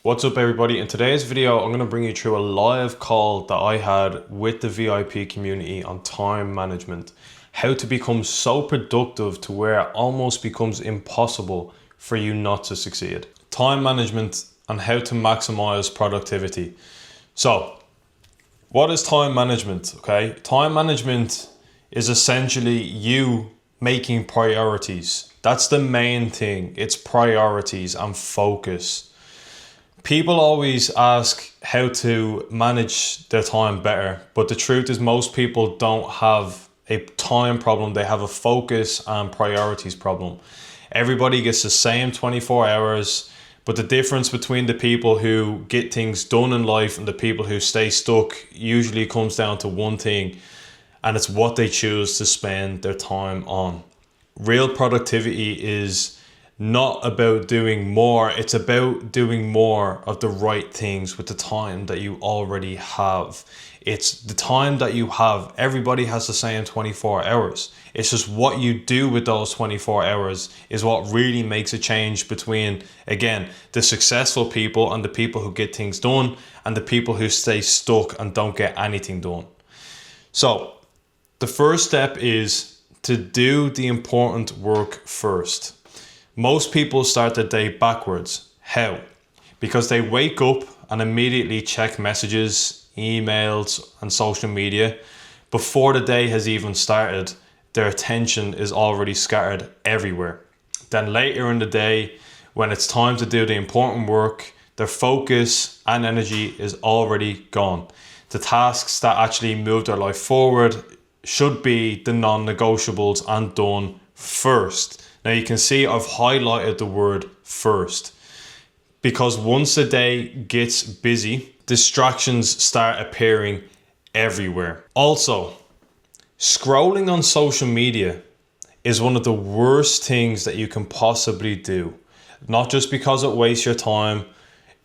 What's up everybody? In today's video, I'm going to bring you through a live call that I had with the VIP community on time management. How to become so productive to where it almost becomes impossible for you not to succeed. Time management and how to maximize productivity. So, what is time management? Okay, time management is essentially you making priorities. That's the main thing. It's priorities and focus. People always ask how to manage their time better, but the truth is most people don't have a time problem, they have a focus and priorities problem. Everybody gets the same 24 hours, but the difference between the people who get things done in life and the people who stay stuck usually comes down to one thing, and it's what they choose to spend their time on. Real productivity is not about doing more, it's about doing more of the right things with the time that you already have. It's the time that you have. Everybody has the same 24 hours. It's just what you do with those 24 hours is what really makes a change between, again, the successful people and the people who get things done and the people who stay stuck and don't get anything done. So the first step is to do the important work first. Most people start their day backwards. How? Because they wake up and immediately check messages, emails, and social media. Before the day has even started, their attention is already scattered everywhere. Then later in the day, when it's time to do the important work, their focus and energy is already gone. The tasks that actually move their life forward should be the non-negotiables and done first. Now you can see I've highlighted the word first because once the day gets busy, distractions start appearing everywhere. Also, scrolling on social media is one of the worst things that you can possibly do. Not just because it wastes your time,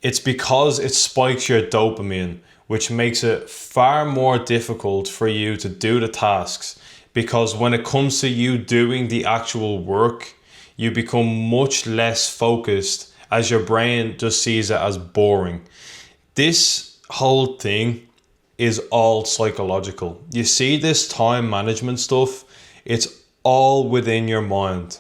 it's because it spikes your dopamine, which makes it far more difficult for you to do the tasks. Because when it comes to you doing the actual work, you become much less focused as your brain just sees it as boring. This whole thing is all psychological. You see this time management stuff, it's all within your mind.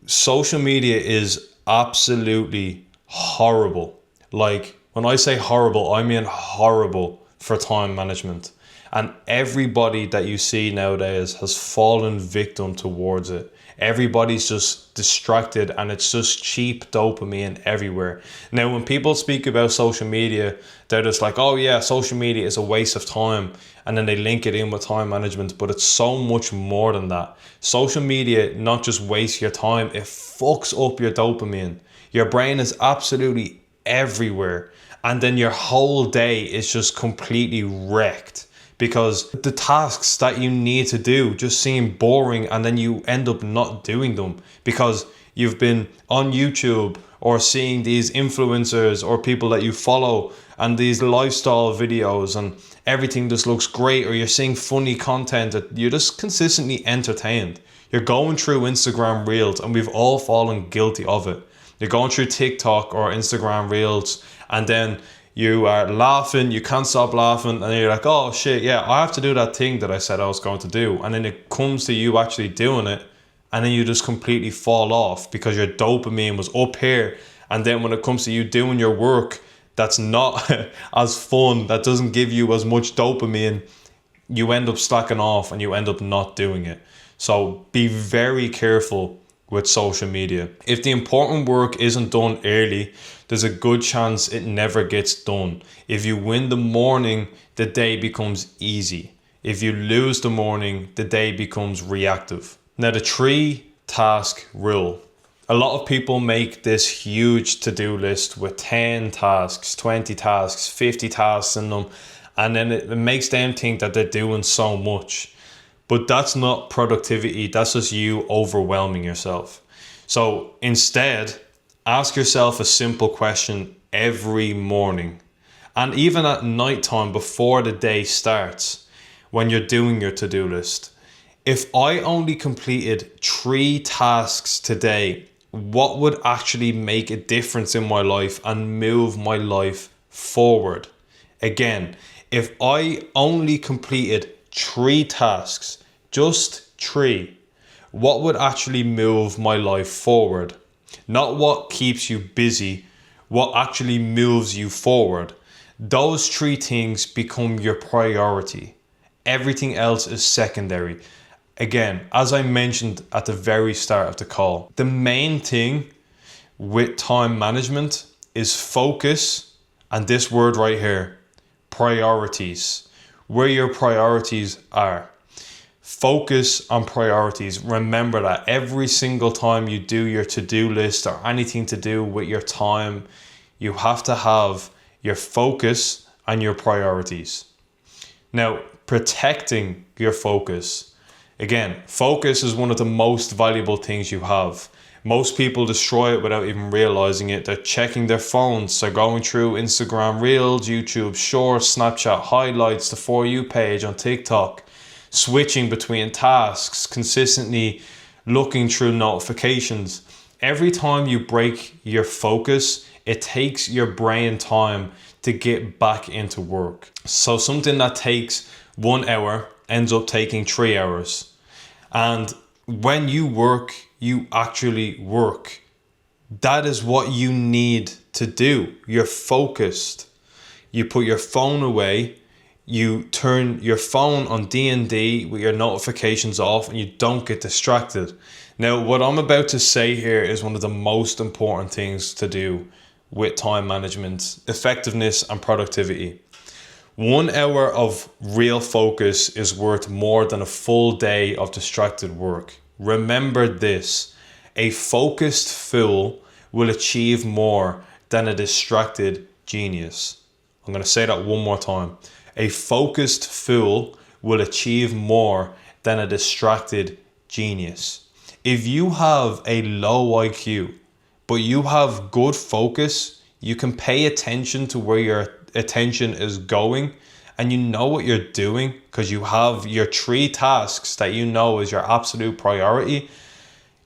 Social media is absolutely horrible. Like when I say horrible, I mean horrible for time management. And everybody that you see nowadays has fallen victim towards it. Everybody's just distracted and it's just cheap dopamine everywhere. Now, when people speak about social media, they're just like, oh yeah, social media is a waste of time. And then they link it in with time management, but it's so much more than that. Social media not just wastes your time, it fucks up your dopamine. Your brain is absolutely everywhere. And then your whole day is just completely wrecked. Because the tasks that you need to do just seem boring and then you end up not doing them because you've been on YouTube or seeing these influencers or people that you follow and these lifestyle videos and everything just looks great, or you're seeing funny content that you're just consistently entertained. You're going through Instagram Reels, and we've all fallen guilty of it. You're going through TikTok or Instagram Reels and then you are laughing, you can't stop laughing, and you're like, oh shit, yeah, I have to do that thing that I said I was going to do. And then it comes to you actually doing it, and then you just completely fall off because your dopamine was up here. And then when it comes to you doing your work that's not as fun, that doesn't give you as much dopamine, you end up slacking off and you end up not doing it. So be very careful with social media. If the important work isn't done early, there's a good chance it never gets done. If you win the morning, the day becomes easy. If you lose the morning, the day becomes reactive. Now, the 3-task rule. A lot of people make this huge to-do list with 10 tasks, 20 tasks, 50 tasks in them, and then it makes them think that they're doing so much. But that's not productivity, that's just you overwhelming yourself. So instead, ask yourself a simple question every morning. And even at nighttime before the day starts, when you're doing your to-do list. If I only completed 3 tasks today, what would actually make a difference in my life and move my life forward. Again, if I only completed 3 tasks, just 3, what would actually move my life forward? Not what keeps you busy, what actually moves you forward. Those 3 things become your priority. Everything else is secondary. Again, as I mentioned at the very start of the call, the main thing with time management is focus, and this word right here, priorities. Where your priorities are. Focus on priorities. Remember that every single time you do your to-do list or anything to do with your time, you have to have your focus and your priorities. Now, protecting your focus. Again, focus is one of the most valuable things you have. Most people destroy it without even realizing it. They're checking their phones. They're going through Instagram Reels, YouTube Shorts, Snapchat highlights, the For You page on TikTok, switching between tasks, consistently looking through notifications. Every time you break your focus, it takes your brain time to get back into work. So something that takes 1 hour ends up taking 3 hours. And when you work, you actually work. That is what you need to do. You're focused. You put your phone away. You turn your phone on D&D with your notifications off and you don't get distracted. Now, what I'm about to say here is one of the most important things to do with time management, effectiveness and productivity. 1 hour of real focus is worth more than a full day of distracted work. Remember this, a focused fool will achieve more than a distracted genius. I'm going to say that one more time. A focused fool will achieve more than a distracted genius. If you have a low IQ, but you have good focus, you can pay attention to where your attention is going and you know what you're doing because you have your 3 tasks that you know is your absolute priority,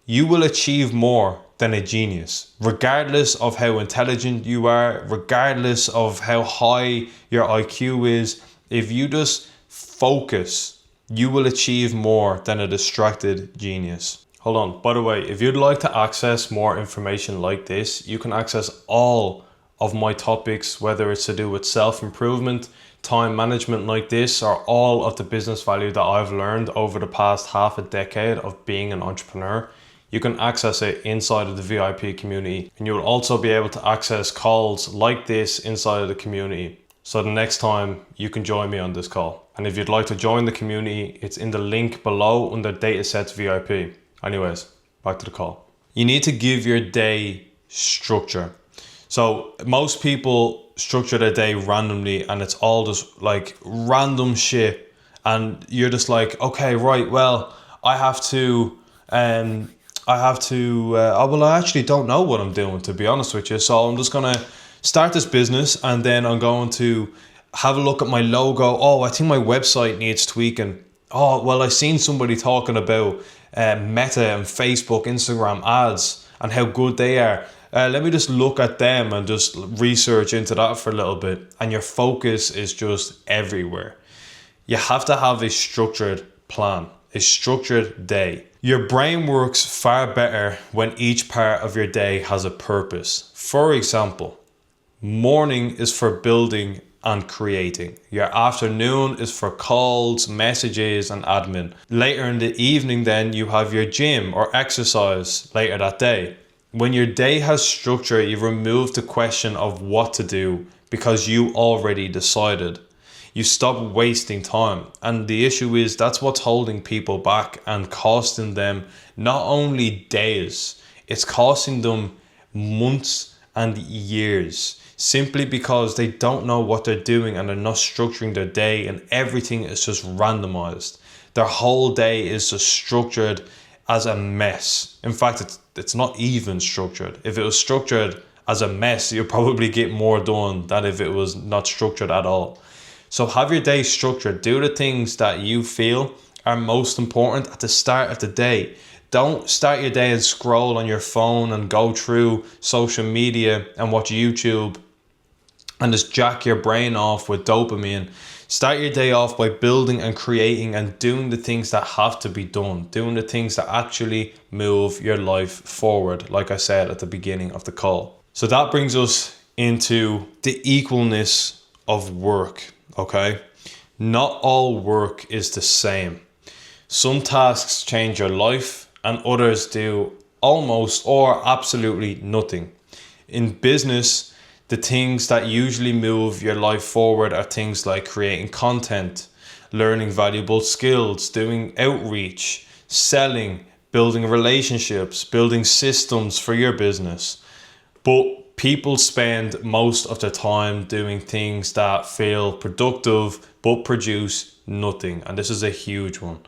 you will achieve more than a genius. Regardless of how intelligent you are, regardless of how high your IQ is, if you just focus, you will achieve more than a distracted genius. Hold on, by the way, if you'd like to access more information like this, you can access all of my topics, whether it's to do with self-improvement, time management like this, or all of the business value that I've learned over the past half a decade of being an entrepreneur. You can access it inside of the VIP community, and you will also be able to access calls like this inside of the community. So the next time you can join me on this call. And if you'd like to join the community, it's in the link below under Datasets VIP. Anyways, back to the call. You need to give your day structure. So most people structure their day randomly and it's all just like random shit. And you're just like, okay, right, well, I actually don't know what I'm doing, to be honest with you. So I'm just going to start this business and then I'm going to have a look at my logo. Oh, I think my website needs tweaking. Oh, well, I seen somebody talking about Meta and Facebook, Instagram ads and how good they are. Let me just look at them and just research into that for a little bit. And your focus is just everywhere. You have to have a structured plan, a structured day. Your brain works far better when each part of your day has a purpose. For example, morning is for building and creating. Your afternoon is for calls, messages, and admin. Later in the evening, then you have your gym or exercise later that day. When your day has structure, you remove the question of what to do because you already decided. You stop wasting time. And the issue is that's what's holding people back and costing them not only days, it's costing them months and years, simply because they don't know what they're doing and they're not structuring their day and everything is just randomized. Their whole day is just structured as a mess. In fact, it's not even structured. If it was structured as a mess, you'll probably get more done than if it was not structured at all. So have your day structured. Do the things that you feel are most important at the start of the day. Don't start your day and scroll on your phone and go through social media and watch YouTube and just jack your brain off with dopamine. Start your day off by building and creating and doing the things that have to be done, doing the things that actually move your life forward, like I said at the beginning of the call. So that brings us into the equalness of work, okay? Not all work is the same. Some tasks change your life and others do almost or absolutely nothing. In business, the things that usually move your life forward are things like creating content, learning valuable skills, doing outreach, selling, building relationships, building systems for your business. But people spend most of their time doing things that feel productive but produce nothing. And this is a huge one.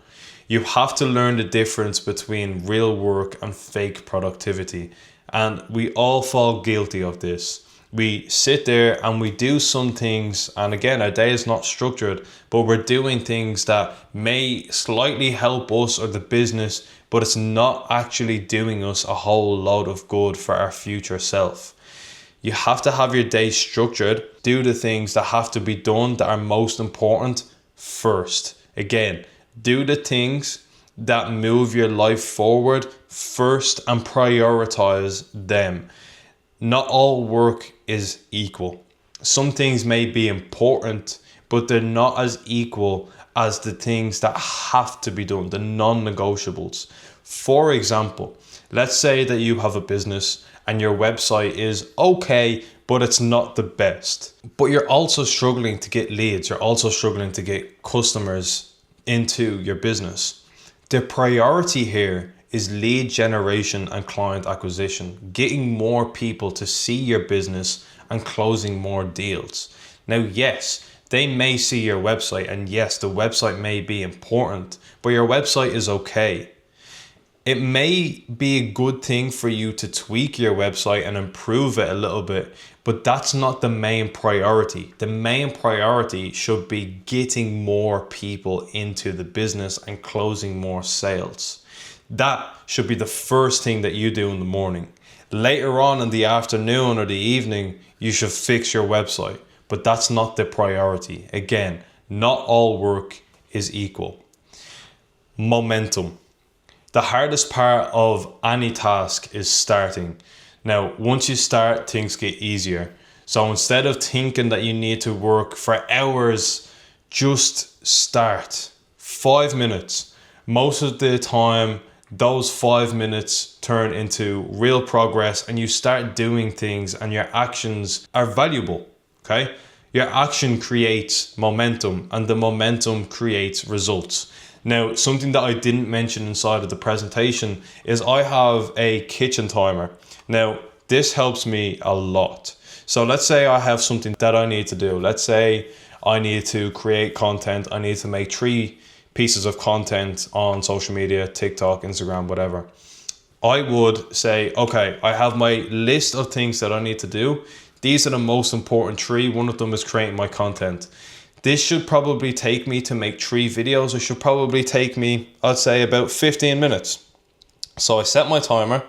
You have to learn the difference between real work and fake productivity. And we all fall guilty of this. We sit there and we do some things, and again, our day is not structured, but we're doing things that may slightly help us or the business, but it's not actually doing us a whole load of good for our future self. You have to have your day structured, do the things that have to be done that are most important first. Again, do the things that move your life forward first and prioritize them. Not all work is equal. Some things may be important, but they're not as equal as the things that have to be done, the non-negotiables. For example, let's say that you have a business and your website is okay, but it's not the best. But you're also struggling to get leads. You're also struggling to get customers into your business. The priority here is lead generation and client acquisition, getting more people to see your business and closing more deals. Now, yes, they may see your website, and yes, the website may be important, but your website is okay. It may be a good thing for you to tweak your website and improve it a little bit, but that's not the main priority. The main priority should be getting more people into the business and closing more sales. That should be the first thing that you do in the morning. Later on in the afternoon or the evening, you should fix your website, but that's not the priority. Again, not all work is equal. Momentum. The hardest part of any task is starting. Now, once you start, things get easier. So instead of thinking that you need to work for hours, just start. 5 minutes. Most of the time, those 5 minutes turn into real progress and you start doing things and your actions are valuable, okay? Your action creates momentum and the momentum creates results. Now, something that I didn't mention inside of the presentation is I have a kitchen timer. Now, this helps me a lot. So let's say I have something that I need to do. Let's say I need to create content. I need to make 3 pieces of content on social media, TikTok, Instagram, whatever. I would say, okay, I have my list of things that I need to do. These are the most important 3. One of them is creating my content. This should probably take me to make 3 videos. It should probably take me, I'd say, about 15 minutes. So I set my timer.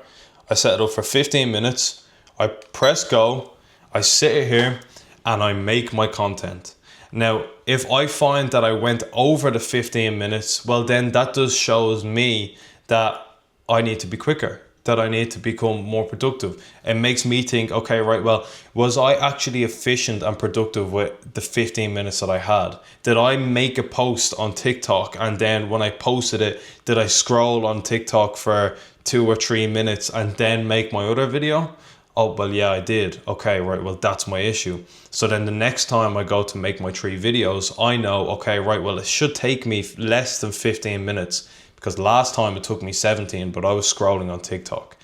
I set it up for 15 minutes. I press go. I sit here and I make my content. Now, if I find that I went over the 15 minutes, well, then that just shows me that I need to be quicker, that I need to become more productive. It makes me think, okay, right, well, was I actually efficient and productive with the 15 minutes that I had? Did I make a post on TikTok and then when I posted it, did I scroll on TikTok for 2 or 3 minutes and then make my other video? Oh, well, yeah, I did. Okay, right, well, that's my issue. So then the next time I go to make my 3 videos, I know, okay, right, well, it should take me less than 15 minutes because last time it took me 17, but I was scrolling on TikTok.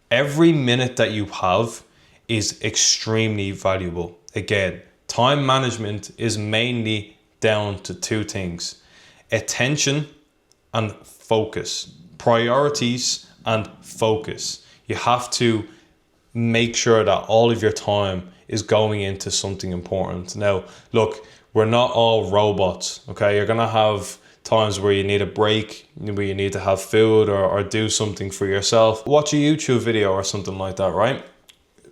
Every minute that you have is extremely valuable. Again, time management is mainly down to 2 things: attention and focus. Priorities and focus. You have to make sure that all of your time is going into something important. Now, look, we're not all robots, okay? You're gonna have times where you need a break, where you need to have food or do something for yourself. Watch a YouTube video or something like that, right?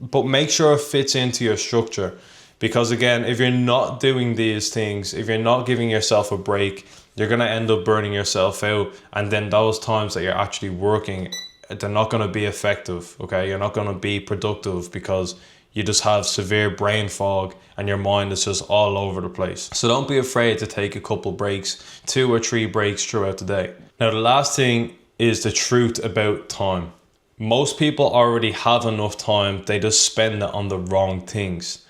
But make sure it fits into your structure. Because again, if you're not doing these things, if you're not giving yourself a break, you're going to end up burning yourself out. And then those times that you're actually working, they're not going to be effective, okay? You're not going to be productive because you just have severe brain fog and your mind is just all over the place. So don't be afraid to take a couple breaks, 2 or 3 breaks throughout the day. Now, the last thing is the truth about time. Most people already have enough time, they just spend it on the wrong things.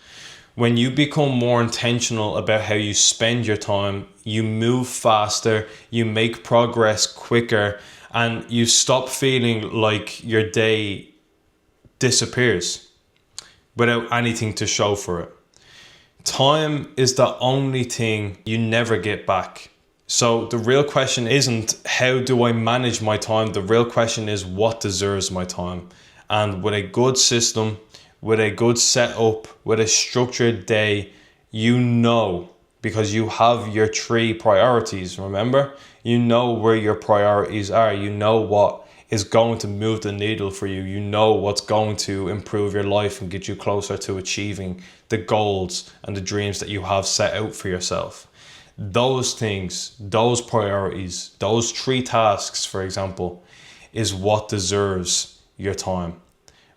When you become more intentional about how you spend your time, you move faster, you make progress quicker, and you stop feeling like your day disappears without anything to show for it. Time is the only thing you never get back. So the real question isn't how do I manage my time? The real question is what deserves my time? And with a good system, with a good setup, with a structured day, you know, because you have your 3 priorities, remember? You know where your priorities are. You know what is going to move the needle for you. You know what's going to improve your life and get you closer to achieving the goals and the dreams that you have set out for yourself. Those things, those priorities, those 3 tasks, for example, is what deserves your time.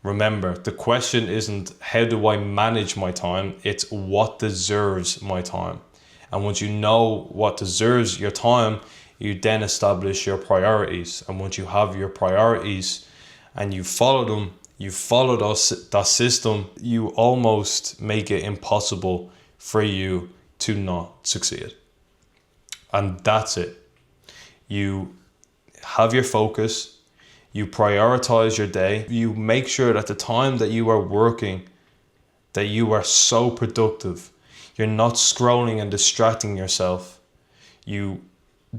Remember, the question isn't how do I manage my time, it's what deserves my time. And once you know what deserves your time, you then establish your priorities. And once you have your priorities and you follow them, you follow that system, you almost make it impossible for you to not succeed. And that's it. You have your focus, you prioritize your day, you make sure that the time that you are working, that you are so productive. You're not scrolling and distracting yourself. You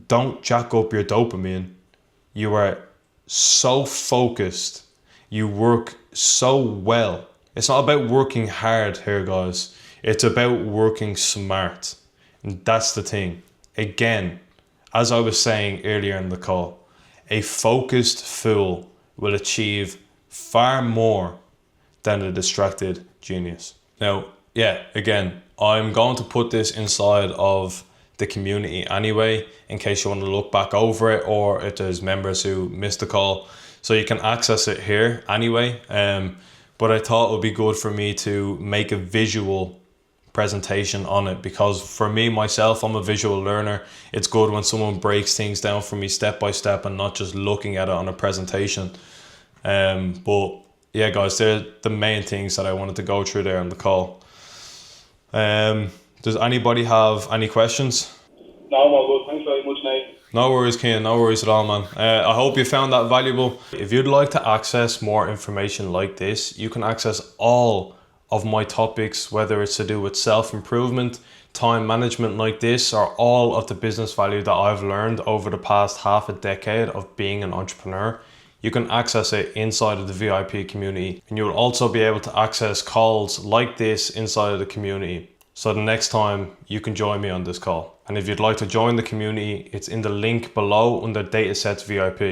don't jack up your dopamine. You are so focused. You work so well. It's not about working hard here, guys. It's about working smart. And that's the thing. Again, as I was saying earlier in the call, a focused fool will achieve far more than a distracted genius. Now, yeah, again, I'm going to put this inside of the community anyway, in case you want to look back over it, or if there's members who missed the call. So you can access it here anyway. But I thought it would be good for me to make a visual presentation on it, because for me myself, I'm a visual learner. It's good when someone breaks things down for me step by step and not just looking at it on a presentation. But yeah, guys, they're the main things that I wanted to go through there on the call. Does anybody have any questions? No, my good. Thanks very much, Nate. No worries, Cian. No worries at all, man. I hope you found that valuable. If you'd like to access more information like this, you can access all of my topics, whether it's to do with self-improvement, time management like this, or all of the business value that I've learned over the past half a decade of being an entrepreneur. You can access it inside of the VIP community, and you will also be able to access calls like this inside of the community. So the next time you can join me on this call. And if you'd like to join the community, it's in the link below under Datasets VIP.